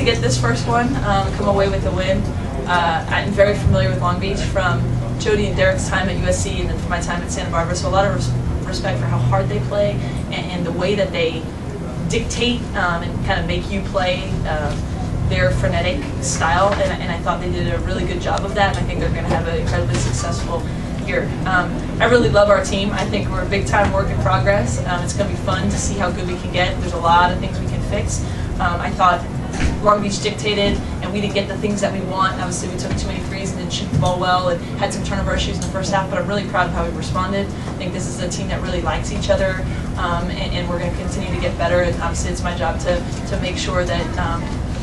to get this first one, come away with the win. I'm very familiar with Long Beach from Jody and Derek's time at USC and then from my time at Santa Barbara, so a lot of respect for how hard they play and the way that they dictate and kind of make you play their frenetic style, and I thought they did a really good job of that, and I think they're going to have an incredibly successful year. I really love our team. I think we're a big-time work in progress. It's going to be fun to see how good we can get. There's a lot of things we can fix. I thought Long Beach dictated, and we didn't get the things that we want. Obviously, we took too many threes and didn't shoot the ball well, and had some turnover issues in the first half. But I'm really proud of how we responded. I think this is a team that really likes each other, and we're going to continue to get better. And obviously, it's my job to make sure that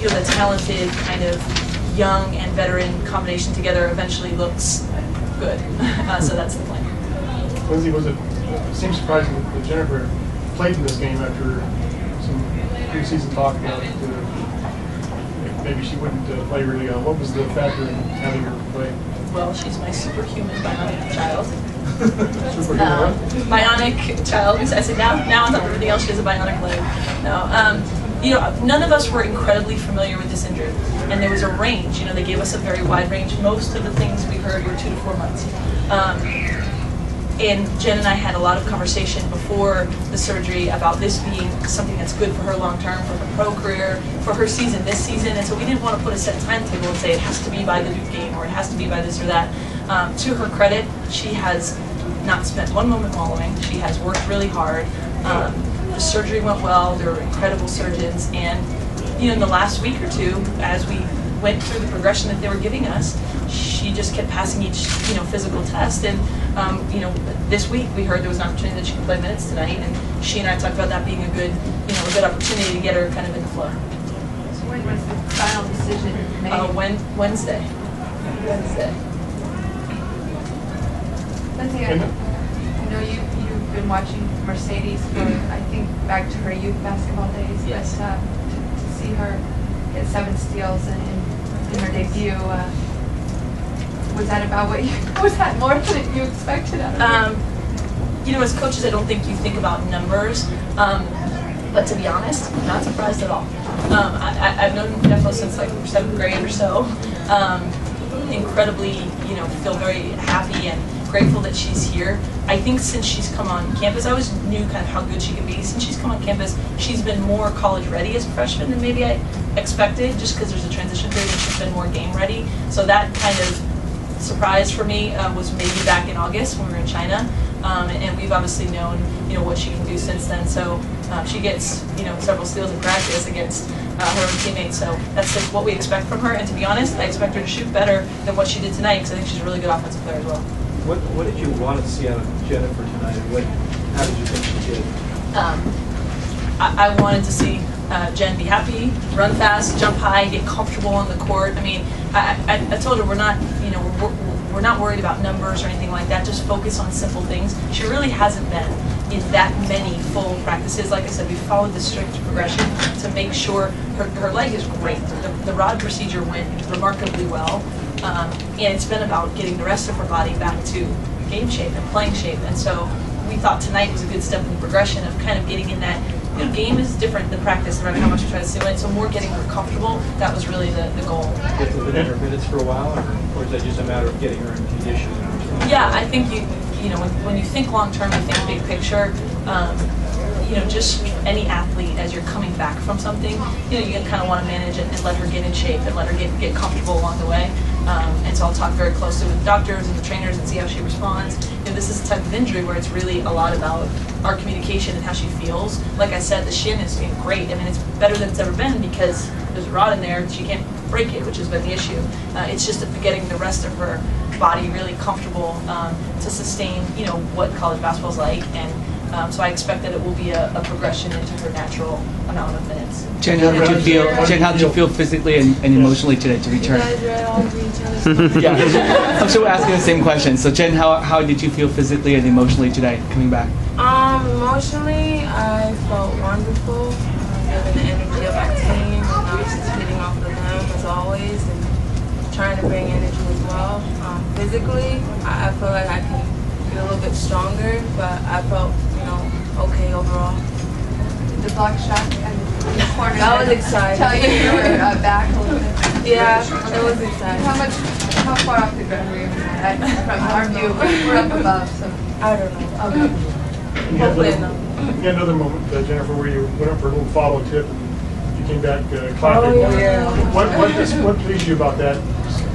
the talented kind of young and veteran combination together eventually looks good. So that's the plan. Lindsay, it seems surprising that Jennifer played in this game after some preseason talk about maybe she wouldn't play really well. What was the factor in having her play? Well, she's my superhuman bionic child. Superhuman bionic child. I said now on top of everything else, she has a bionic leg. No, none of us were incredibly familiar with this injury, and there was a range. They gave us a very wide range. Most of the things we heard were 2 to 4 months. And Jen and I had a lot of conversation before the surgery about this being something that's good for her long term, for her pro career, for her season this season, and so we didn't want to put a set timetable and say it has to be by the Duke game or it has to be by this or that. To her credit, she has not spent one moment wallowing. She has worked really hard. The surgery went well. There were incredible surgeons, and in the last week or two, as we went through the progression that they were giving us, she just kept passing each physical test, and this week we heard there was an opportunity that she could play minutes tonight, and she and I talked about that being a good opportunity to get her kind of in the flow. So when was the final decision made? Wednesday. Lindsay, I know you've been watching Mercedes for, I think, back to her youth basketball days. Yes. But to see her get 7 steals in her debut, was that about was that more than you expected out of her? As coaches, I don't think you think about numbers, but to be honest, I'm not surprised at all. I've known Jefflo since like 7th grade or so. Incredibly, feel very happy and grateful that she's here. I think since she's come on campus, I always knew kind of how good she could be. Since she's come on campus, she's been more college ready as a freshman than maybe I expected, just because there's a transition period and she's been more game ready. So that kind of surprise for me was maybe back in August when we were in China, and we've obviously known what she can do since then. So she gets several steals in practice against her own teammates. So that's like what we expect from her. And to be honest, I expect her to shoot better than what she did tonight, because I think she's a really good offensive player as well. What did you want to see out of Jennifer tonight, and how did you think she did? I wanted to see Jen be happy, run fast, jump high, get comfortable on the court. I mean, I told her we're not worried about numbers or anything like that. Just focus on simple things. She really hasn't been in that many full practices. Like I said, we followed the strict progression to make sure her leg is great. The rod procedure went remarkably well, and it's been about getting the rest of her body back to game shape and playing shape. And so we thought tonight was a good step in the progression of kind of getting in that. Game is different than practice, no matter how much we try to simulate. So more getting her comfortable. That was really the goal. Has it been in her minutes for a while, or is that just a matter of getting her in condition? Yeah, I think when you think long term, you think big picture. Just any athlete, as you're coming back from something, you kind of want to manage it and let her get in shape and let her get comfortable along the way. And so I'll talk very closely with the doctors and the trainers and see how she responds. This is a type of injury where it's really a lot about our communication and how she feels. Like I said, the shin is being great. I mean, it's better than it's ever been because there's a rod in there. She can't break it, which has been the issue. It's just getting the rest of her body really comfortable to sustain, what college basketball is like. And so I expect that it will be a progression into her natural amount of minutes. Jen, how did you feel physically and emotionally today to return? You guys read all of each other's Yeah, I'm sure we're asking the same question. So Jen, how did you feel physically and emotionally today coming back? Emotionally, I felt wonderful, given the energy of my team, and I was just feeding off of them as always, and trying to bring energy as well. Physically, I feel like I can be a little bit stronger, but I felt, okay overall. the block shot and corner. That was exciting. Tell you you were back a little bit. Yeah, it was exciting. How far off the ground were you from our view? We're up above, so. I don't know. Okay. You had Hopefully another- enough. You had another moment, Jennifer, where you went up for a little follow tip and you came back clapping. Oh, yeah. What pleased you about that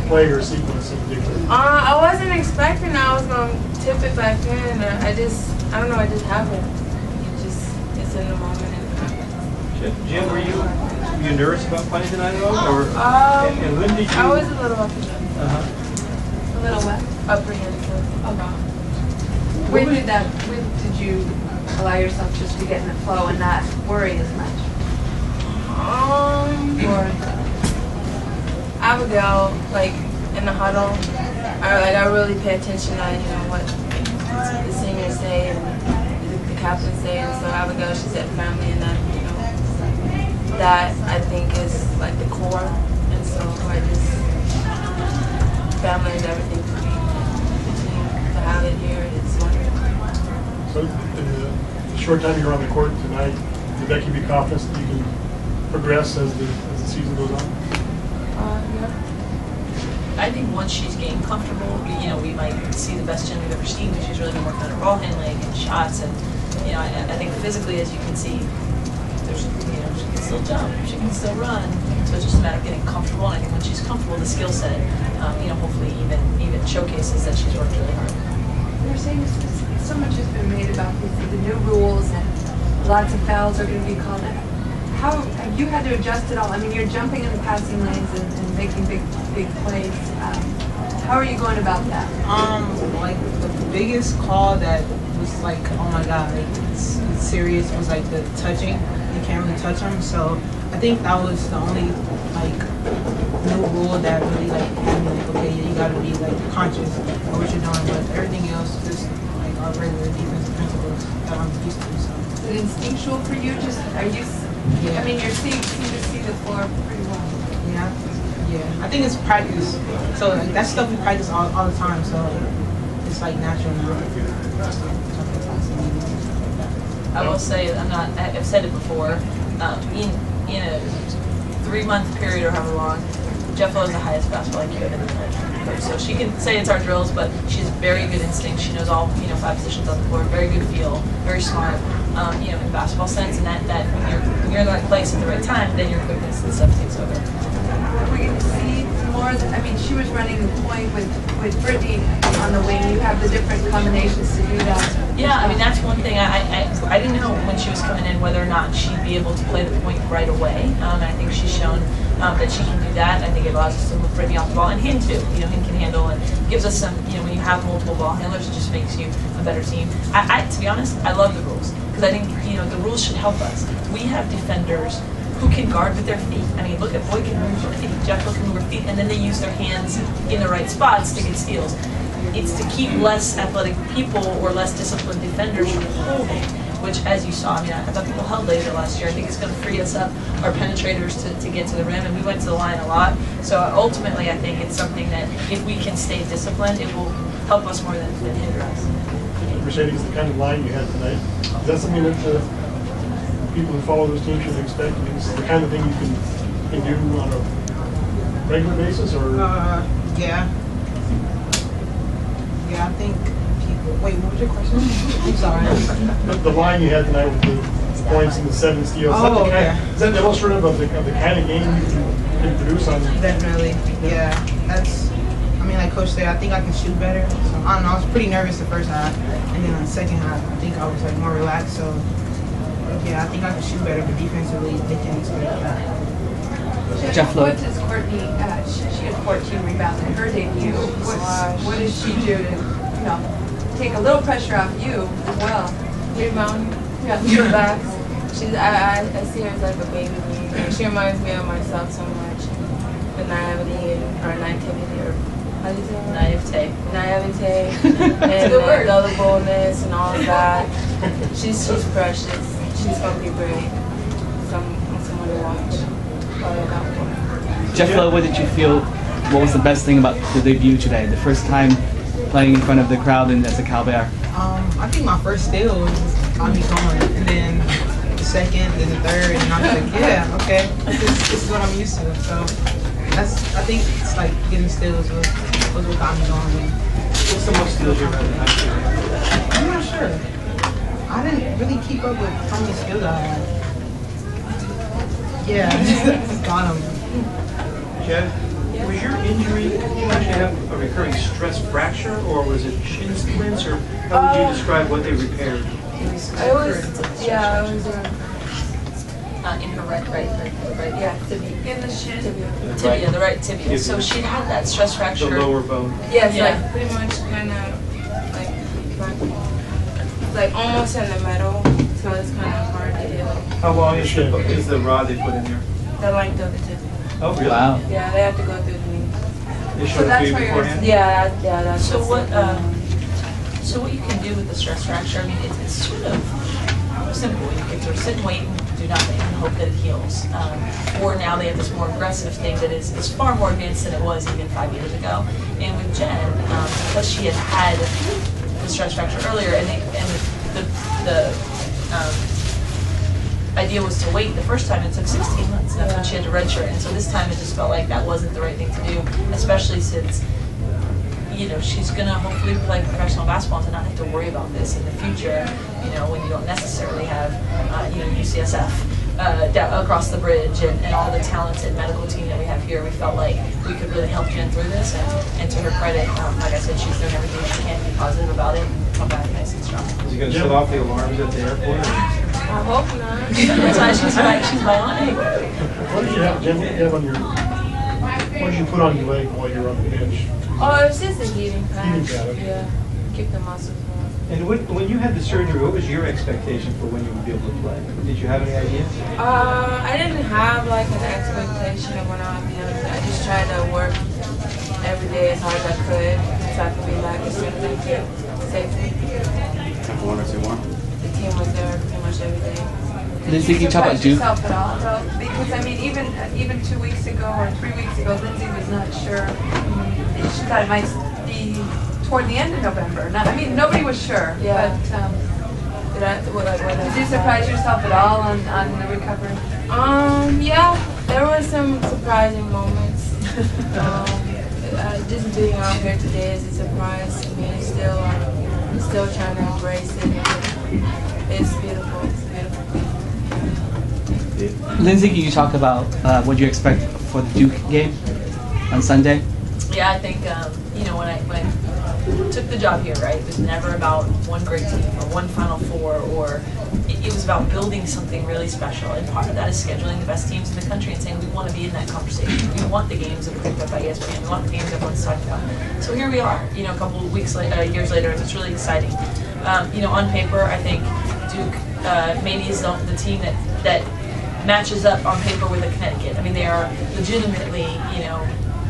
play or sequence in particular? I wasn't expecting I was going to tip it back in. I don't know, I just happened. It's in the moment. Jen, were you nervous about playing tonight at all? Or, and when did you? I was a little apprehensive. A little what? Apprehensive. When did you allow yourself just to get in the flow and not worry as much? Or Abigail, like in the huddle, I really pay attention to what the seniors say and the captains say, and so Abigail, she said family, and that I think is like the core, and so family is everything for me. To have it here, it's wonderful. So in the short time you were on the court tonight, did that give you confidence that you can progress as the season goes on? Yeah. I think once she's gained comfortable, we might see the best Jen we've ever seen, because she's really been working on her ball handling and shots, and I think physically, as you can see, there's she can still jump, she can still run, so it's just a matter of getting comfortable. And I think when she's comfortable, the skill set, hopefully even showcases that she's worked really hard. Mercedes, so much has been made about the new rules and lots of fouls are going to be called. How have you had to adjust it all? I mean, you're jumping in the passing lanes and making big plays. How are you going about that? Like the biggest call that was like, oh my God, like it's serious, was like the touching. You can't really touch them. So I think that was the only like new rule that really like had me like, okay, you gotta be like conscious of what you're doing. But everything else just like our regular defensive principles that I'm used to. So. Is it instinctual for you? Are you? Yeah. I mean, you seem to see the floor pretty well. Yeah. I think it's practice. So like, that stuff we practice all the time. So it's like natural now. I will say, I've said it before, in a 3-month period or however long, Jefflo is the highest basketball IQ I've ever coached. So she can say it's our drills, but she has very good instinct. She knows all 5 positions on the floor, very good feel, very smart, in basketball sense, and that when you're in the right place at the right time, then your quickness and stuff takes over. We can see more. She was running the point with Brittany on the wing. You have the different combinations to do that. Yeah, that's one thing. I didn't know when she was coming in whether or not she'd be able to play the point right away. And I think she's shown that she can do that. I think it allows us to move Brittany off the ball, and him too. Him can handle, and gives us some. When you have multiple ball handlers, it just makes you a better team. To be honest, I love the rules, because I think the rules should help us. We have defenders who can guard with their feet. Look at Boyd can move her feet, Jefflo can move her feet, and then they use their hands in the right spots to get steals. It's to keep less athletic people or less disciplined defenders from holding, which, as you saw, I thought people held later last year. I think it's going to free us up, our penetrators, to get to the rim, and we went to the line a lot. So ultimately, I think it's something that if we can stay disciplined, it will help us more than hinder us. Mercedes, the kind of line you had tonight, is that something that people who follow those teams should expect? Is the kind of thing you can do on a regular basis, or? Yeah. Yeah, I think people. Wait, what was your question? I'm sorry. The line you had tonight with the points and the 7 steals. Oh, Is that illustrative of the kind of game you can produce on? Definitely. Yeah. That's. Like Coach said, I think I can shoot better. So I don't know. I was pretty nervous the first half, and then on the second half, I think I was like more relaxed. So yeah, I think I can shoot better, but defensively, they can't expect that. Jefflo. What does Courtney? She had 14 rebounds in her debut. What does she do to, take a little pressure off you as well? Rebound. Yeah. Relax. I see her as like a baby. She reminds me of myself so much. The naivety or naivety, or how do you say it? Naivete. And the gullibility and all of that. She's precious. She's gonna be great. Someone to watch. Jefflo, what did you feel? What was the best thing about the debut today? The first time playing in front of the crowd and as a Cal Bear? I think my first steal was just got me going, and then the second, then the third, and I'm like, yeah, okay, this is what I'm used to. So I think it's like getting steals was what got me going. What's the most steals you've had in high school? I'm not sure. I didn't really keep up with how many steals I had. Yeah, just got them. Jen, was your injury, did you actually have a recurring stress fracture, or was it shin splints, or how would you describe what they repaired? It was, yeah, it was In her right, yeah, tibia. In the shin. tibia, the right tibia. So she had that stress The fracture. lower bone. Yeah, it's Yeah. like pretty much kind of like almost in the middle, so it's kind of hard to heal. How long is the rod they put in there? The length of the tibia. Oh, really? Wow. Yeah, they have to go through the knee. They So showed it that's to you where you're- beforehand? Yeah, that's So what? it. So what you can do with the stress fracture? I mean, it's sort of simple. You can sort of sit and wait and do nothing and hope that it heals. Or now they have this more aggressive thing that is far more advanced than it was even 5 years ago. And with Jen, because she had the stress fracture earlier, and the idea was to wait. The first time it took 16 months, and that's when she had to redshirt. And so this time it just felt like that wasn't the right thing to do, especially since, you know, she's gonna hopefully play professional basketball to not have to worry about this in the future, you know, when you don't necessarily have, you know, UCSF across the bridge and all the talented medical team that we have here. We felt like we could really help Jen through this, and to her credit, like I said, she's doing everything she can to be positive about it and come back nice and strong. Is he going to set off the alarms at the airport? I hope not. That's why she's bionic. What did you have, Jim? What did you have on your? What did you put on your leg while you were on the bench? Oh, it was just a heating pad. Heating pad, okay. Yeah, keep the muscles warm. And when you had the surgery, what was your expectation for when you would be able to play? Did you have any idea? I didn't have like an expectation of when I would be able to. I just tried to work every day as hard as I could so I could be back as soon as I could safely. Time for 1 or 2 more. The team was there pretty much every day. Lindsay, can you talk about Duke? Yourself at all, though? Because I mean, even 2 weeks ago or 3 weeks ago, Lindsay was not sure. She thought it might be toward the end of November. I mean, nobody was sure. Yeah. But did you surprise yourself at all on the recovery? Yeah, there were some surprising moments. Just being out here today is a surprise to me. I'm still trying to embrace it. It's beautiful. It's beautiful. Lindsay, can you talk about what you expect for the Duke game on Sunday? Yeah, I think, you know, when I took the job here, right, it was never about one great team or one Final Four, or it was about building something really special. And part of that is scheduling the best teams in the country and saying we want to be in that conversation. We want the games that are picked up by ESPN. We want the games everyone's talking about. So here we are, you know, a couple of weeks later, years later, and it's really exciting. You know, on paper, I think Duke maybe is the team that matches up on paper with a Connecticut. I mean, they are legitimately, you know,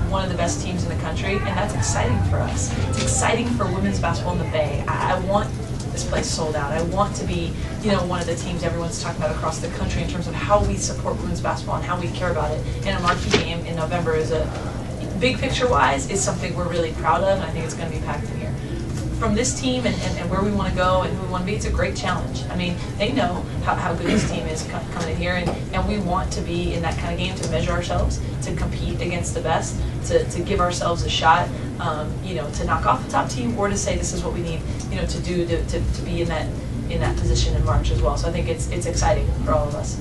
one of the best teams in the country, and that's exciting for us. It's exciting for women's basketball in the Bay. I want this place sold out. I want to be, you know, one of the teams everyone's talking about across the country in terms of how we support women's basketball and how we care about it. And a marquee game in November is a big picture-wise is something we're really proud of, and I think it's going to be packed in here. From this team and where we want to go and who we want to be, it's a great challenge. I mean, they know how good this team is coming in here, and we want to be in that kind of game to measure ourselves, to compete against the best, to give ourselves a shot, you know, to knock off the top team, or to say this is what we need, you know, to do to be in that position in March as well. So I think it's exciting for all of us.